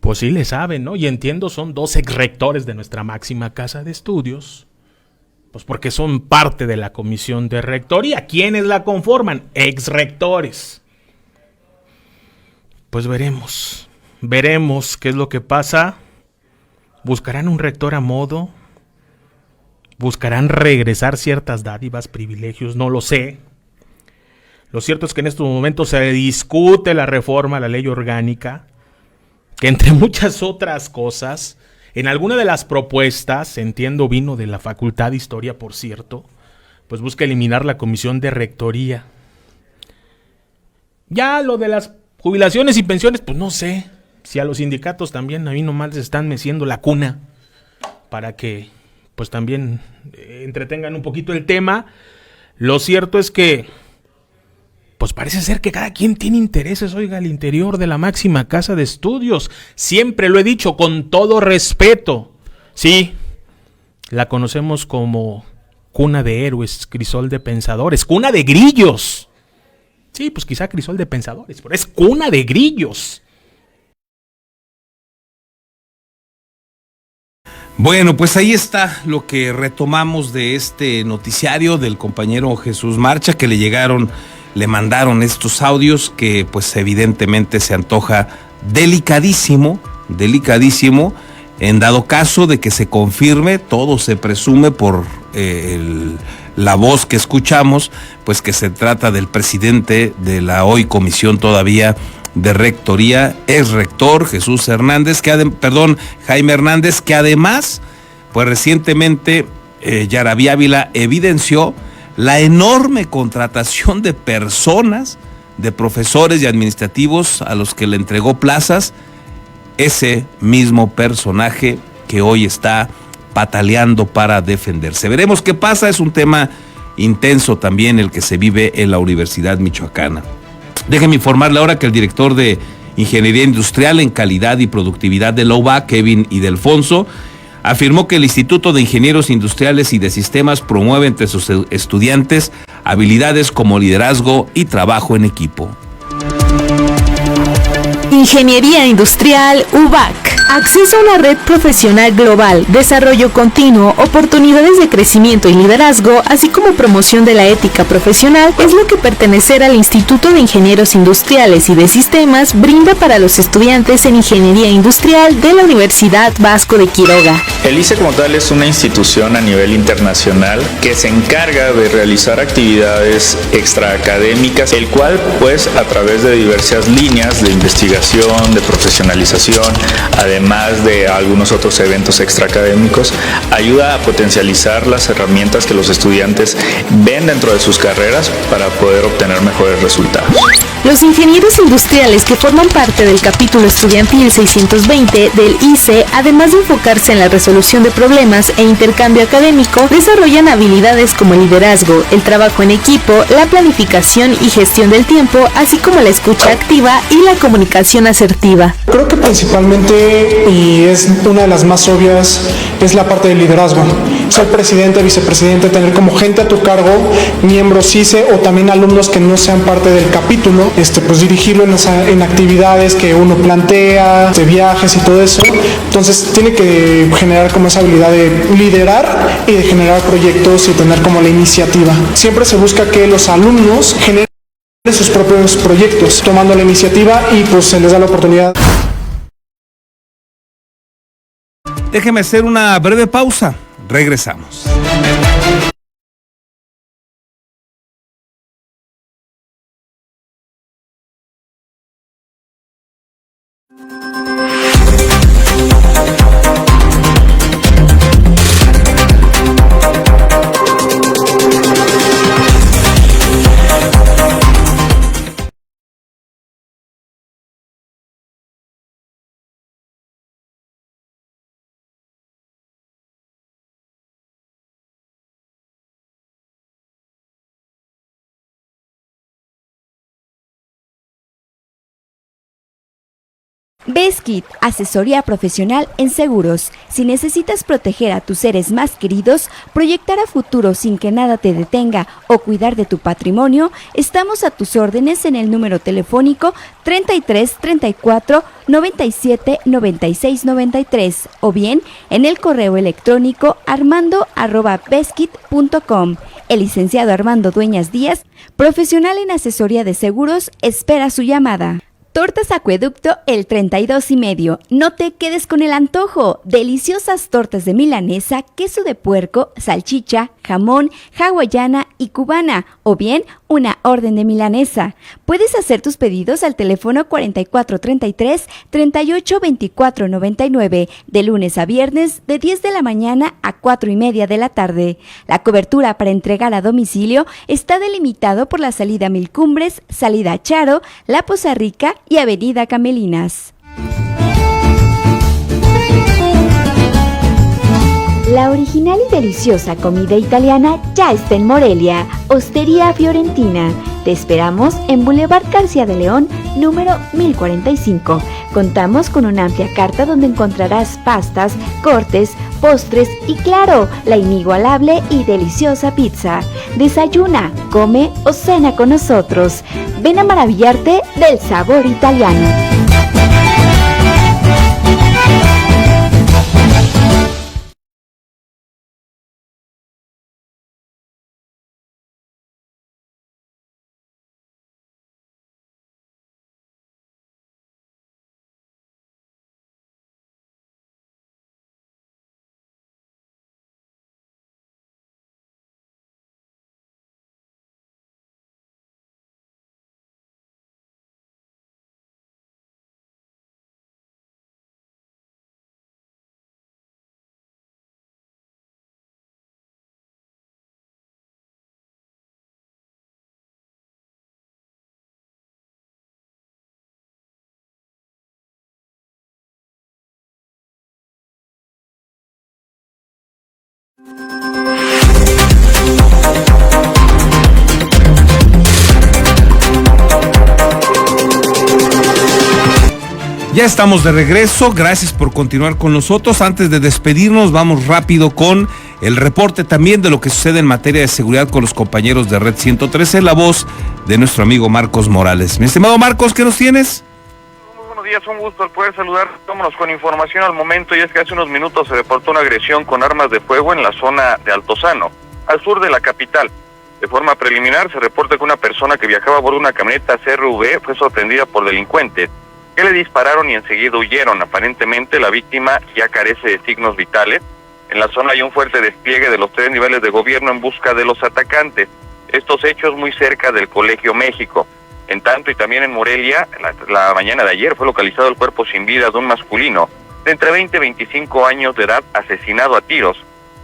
Pues sí le saben, ¿no? Y entiendo, son 2 exrectores de nuestra máxima casa de estudios, pues porque son parte de la comisión de rectoría. ¿Quiénes la conforman? Exrectores. Pues veremos qué es lo que pasa. ¿Buscarán un rector a modo? ¿Buscarán regresar ciertas dádivas, privilegios? No lo sé. Lo cierto es que en estos momentos se discute la reforma a la ley orgánica, que entre muchas otras cosas, en alguna de las propuestas, entiendo vino de la Facultad de Historia, por cierto, pues busca eliminar la comisión de rectoría. Ya lo de las jubilaciones y pensiones, pues no sé si a los sindicatos también a mí nomás les están meciendo la cuna para que pues también entretengan un poquito el tema. Lo cierto es que pues parece ser que cada quien tiene intereses, oiga, al interior de la máxima casa de estudios. Siempre lo he dicho con todo respeto. Sí, la conocemos como cuna de héroes, crisol de pensadores, cuna de grillos. Sí, pues quizá crisol de pensadores, pero es cuna de grillos. Bueno, pues ahí está lo que retomamos de este noticiario del compañero Jesús Marcha, que le mandaron estos audios que pues evidentemente se antoja delicadísimo, en dado caso de que se confirme, todo se presume por la voz que escuchamos, pues que se trata del presidente de la hoy comisión todavía de rectoría, ex rector Jaime Hernández, que además, pues recientemente Yaraví Ávila evidenció la enorme contratación de personas, de profesores y administrativos a los que le entregó plazas, ese mismo personaje que hoy está pataleando para defenderse. Veremos qué pasa, es un tema intenso también el que se vive en la Universidad Michoacana. Déjeme informarle ahora que el director de Ingeniería Industrial en Calidad y Productividad de la UBA, Kevin Idelfonso, afirmó que el Instituto de Ingenieros Industriales y de Sistemas promueve entre sus estudiantes habilidades como liderazgo y trabajo en equipo. Ingeniería Industrial UBAC. Acceso a una red profesional global, desarrollo continuo, oportunidades de crecimiento y liderazgo, así como promoción de la ética profesional, es lo que pertenecer al Instituto de Ingenieros Industriales y de Sistemas brinda para los estudiantes en Ingeniería Industrial de la Universidad Vasco de Quiroga. El ICE como tal es una institución a nivel internacional que se encarga de realizar actividades extraacadémicas, el cual pues a través de diversas líneas de investigación, de profesionalización, además de algunos otros eventos extraacadémicos, ayuda a potencializar las herramientas que los estudiantes ven dentro de sus carreras para poder obtener mejores resultados. Los ingenieros industriales que forman parte del capítulo estudiantil 620 del ICE, además de enfocarse en la resolución de problemas e intercambio académico, desarrollan habilidades como el liderazgo, el trabajo en equipo, la planificación y gestión del tiempo, así como la escucha activa y la comunicación asertiva. Creo que principalmente, y es una de las más obvias, es la parte del liderazgo. Ser presidente, vicepresidente, tener como gente a tu cargo, miembros ICE o también alumnos que no sean parte del capítulo, pues dirigirlo en actividades que uno plantea, de viajes y todo eso. Entonces tiene que generar como esa habilidad de liderar y de generar proyectos y tener como la iniciativa. Siempre se busca que los alumnos generen sus propios proyectos, tomando la iniciativa y pues se les da la oportunidad. Déjeme hacer una breve pausa. Regresamos. Beskid, asesoría profesional en seguros. Si necesitas proteger a tus seres más queridos, proyectar a futuro sin que nada te detenga o cuidar de tu patrimonio, estamos a tus órdenes en el número telefónico 33 34 97 96 93 o bien en el correo electrónico armando@beskid.com. El licenciado Armando Dueñas Díaz, profesional en asesoría de seguros, espera su llamada. Tortas Acueducto el 32 y medio. No te quedes con el antojo. Deliciosas tortas de milanesa, queso de puerco, salchicha, jamón, hawaiana y cubana, o bien una orden de milanesa. Puedes hacer tus pedidos al teléfono 4433-382499, de lunes a viernes de 10 de la mañana a 4:30 de la tarde. La cobertura para entregar a domicilio está delimitado por la salida Mil Cumbres, salida Charo, La Poza Rica y Avenida Camelinas. La original y deliciosa comida italiana ya está en Morelia, Ostería Fiorentina. Te esperamos en Boulevard García de León, número 1045. Contamos con una amplia carta donde encontrarás pastas, cortes, postres y claro, la inigualable y deliciosa pizza. Desayuna, come o cena con nosotros. Ven a maravillarte del sabor italiano. Ya estamos de regreso, gracias por continuar con nosotros. Antes de despedirnos, vamos rápido con el reporte también de lo que sucede en materia de seguridad con los compañeros de Red 113, la voz de nuestro amigo Marcos Morales. Mi estimado Marcos, ¿qué nos tienes? Muy buenos días, un gusto el poder saludar. Vámonos con información al momento, y es que hace unos minutos se reportó una agresión con armas de fuego en la zona de Altozano, al sur de la capital. De forma preliminar se reporta que una persona que viajaba a bordo de una camioneta CRV fue sorprendida por delincuentes que le dispararon y enseguida huyeron. Aparentemente la víctima ya carece de signos vitales. En la zona hay un fuerte despliegue de los 3 niveles de gobierno en busca de los atacantes. Estos hechos muy cerca del Colegio México. En tanto, y también en Morelia, la mañana de ayer fue localizado el cuerpo sin vida de un masculino de entre 20 y 25 años de edad, asesinado a tiros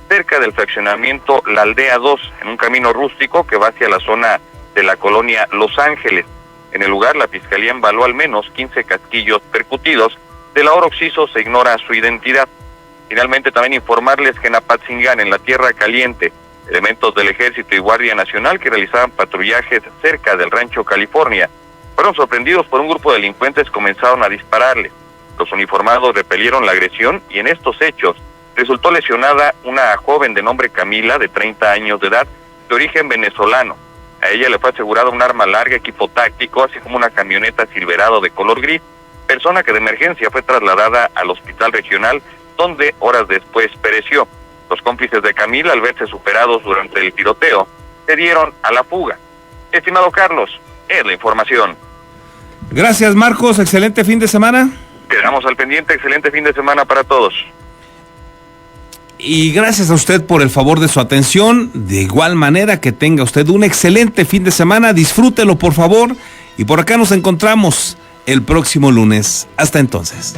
cerca del fraccionamiento La Aldea 2, en un camino rústico que va hacia la zona de la colonia Los Ángeles. En el lugar, la Fiscalía embaló al menos 15 casquillos percutidos. Del ahora occiso se ignora su identidad. Finalmente, también informarles que en Apatzingán, en la Tierra Caliente, elementos del Ejército y Guardia Nacional que realizaban patrullajes cerca del Rancho California fueron sorprendidos por un grupo de delincuentes que comenzaron a dispararles. Los uniformados repelieron la agresión y en estos hechos resultó lesionada una joven de nombre Camila, de 30 años de edad, de origen venezolano. A ella le fue asegurado un arma larga, equipo táctico, así como una camioneta Silverado de color gris, persona que de emergencia fue trasladada al hospital regional, donde horas después pereció. Los cómplices de Camila, al verse superados durante el tiroteo, se dieron a la fuga. Estimado Carlos, es la información. Gracias, Marcos, excelente fin de semana. Quedamos al pendiente, excelente fin de semana para todos. Y gracias a usted por el favor de su atención. De igual manera, que tenga usted un excelente fin de semana. Disfrútelo, por favor. Y por acá nos encontramos el próximo lunes. Hasta entonces.